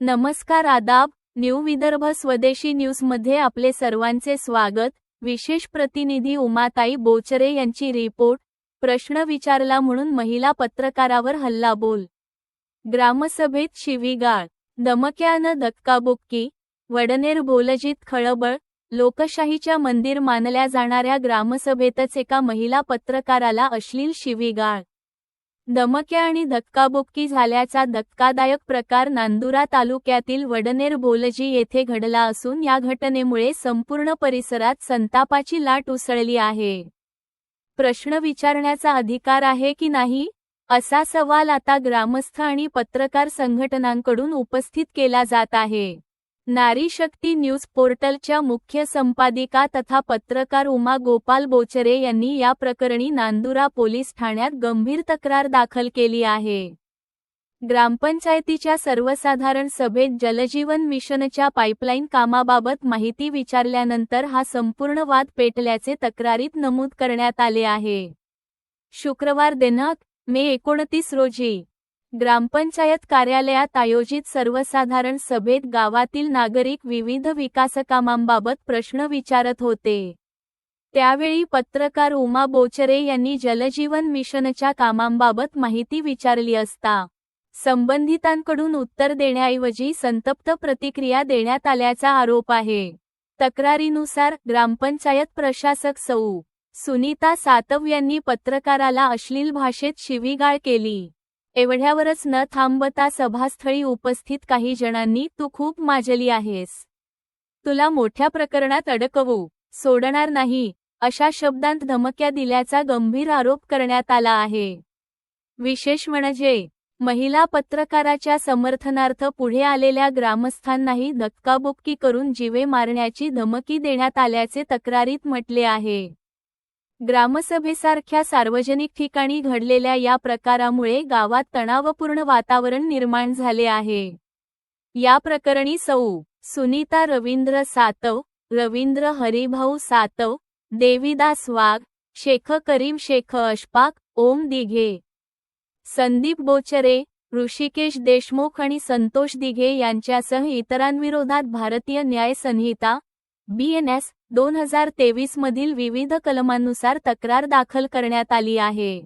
नमस्कार, आदाब. न्यू विदर्भ स्वदेशी न्यूजमध्ये आपले सर्वांचे स्वागत. विशेष प्रतिनिधी उमाताई बोचरे यांची रिपोर्ट. प्रश्न विचारला म्हणून महिला पत्रकारावर हल्लाबोल. ग्रामसभेत शिवीगाळ, धमक्यानं धक्काबुक्की. वडनेर बोलजीत खळबळ. लोकशाहीच्या मंदिर मानल्या जाणाऱ्या ग्रामसभेतच एका महिला पत्रकाराला अश्लील शिवीगाळ, धमक्या आणि धक्काबुक्की झाल्याचा धक्कादायक प्रकार नांदुरा तालुक्यातील वडनेर बोलजी येथे घडला असून या घटनेमुळे संपूर्ण परिसरात संतापाची लाट उसळली आहे. प्रश्न विचारण्याचा अधिकार आहे की नाही, असा सवाल आता ग्रामस्थ आणि पत्रकार संघटनांकडून उपस्थित केला जात आहे. नारी शक्ती न्यूज पोर्टलच्या मुख्य संपादिका तथा पत्रकार उमा गोपाल बोचरे यांनी या प्रकरणी नांदुरा पोलीस ठाण्यात गंभीर तक्रार दाखल केली आहे. ग्रामपंचायतीच्या सर्वसाधारण सभेत जलजीवन मिशनच्या पाईपलाईन कामाबाबत माहिती विचारल्यानंतर हा संपूर्ण वाद पेटल्याचे तक्रारीत नमूद करण्यात आले आहे. शुक्रवार दिनांक मे 29 रोजी ग्रामपंचायत कार्यालयात आयोजित सर्वसाधारण सभेत गावातील नागरिक विविध विकासकामांबाबत प्रश्न विचारत होते. त्यावेळी पत्रकार उमा बोचरे यांनी जलजीवन मिशनच्या कामांबाबत माहिती विचारली असता संबंधितांकडून उत्तर देण्याऐवजी संतप्त प्रतिक्रिया देण्यात आल्याचा आरोप आहे. तक्रारीनुसार ग्रामपंचायत प्रशासक सौ. सुनीता सातव यांनी पत्रकाराला अश्लील भाषेत शिवीगाळ केली. एवढ्यावरच न थांबता सभास्थळी उपस्थित काही जणांनी "तू खूप माजली आहेस, तुला मोठ्या प्रकरणात अडकवू, सोडणार नाही" अशा शब्दांत धमक्या दिल्याचा गंभीर आरोप करण्यात आला आहे. विशेष म्हणजे महिला पत्रकाराच्या समर्थनार्थ पुढे आलेल्या ग्रामस्थांनाही धक्काबुक्की करून जीवे मारण्याची धमकी देण्यात आल्याचे तक्रारीत म्हटले आहे. ग्रामसभेसारख्या सार्वजनिक ठिकाणी घडलेल्या या प्रकारामुळे गावात तणावपूर्ण वातावरण निर्माण झाले आहे. या प्रकरणी सौ. सुनीता रवींद्र सातव, रवींद्र हरिभाऊ सातव, देवीदास वाघ, शेख करीम शेख अशफाक, ओम दिघे, संदीप बोचरे, ऋषिकेश देशमुख आणि संतोष दिघे यांच्यासह इतरांविरोधात भारतीय न्याय संहिता BNS 2023 मधील विविध कलमांनुसार तक्रार दाखल करण्यात आली आहे.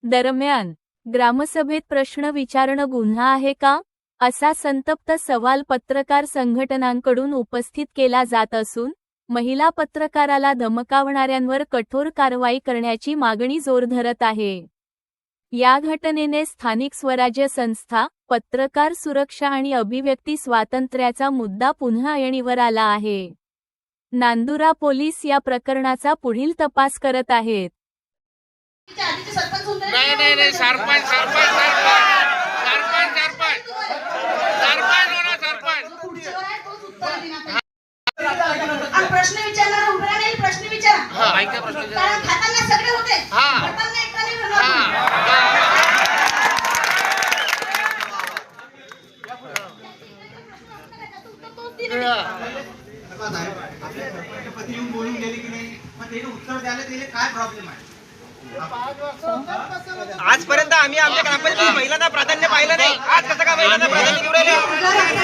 दरम्यान, ग्रामसभेत प्रश्न विचारणं गुन्हा आहे का, असा संतप्त सवाल पत्रकार संघटनांकडून उपस्थित केला जात असून महिला पत्रकाराला धमकावणाऱ्यांवर कठोर कारवाई करण्याची मागणी जोर धरत आहे. या घटनेने स्थानिक स्वराज्य संस्था, पत्रकार सुरक्षा आणि अभिव्यक्ती स्वातंत्र्याचा मुद्दा पुन्हा ऐरणीवर आला आहे. नांदुरा पोलीस या प्रकरणाचा पुढील तपास करत आहेत. नाही सरपंच प्रश्न विचारणार नाही, प्रश्न विचारा. खाताना सगळे होते, खाताना एकाने पती येऊन बोलून गेले की नाही, मग ते उत्तर द्यायला त्याला काय प्रॉब्लेम आहे? आजपर्यंत आम्ही आमच्या ग्रामपंचायत महिलांना प्राधान्य पाहिलं नाही. आज कसं काय महिलांना प्राधान्य घेऊन राहिले?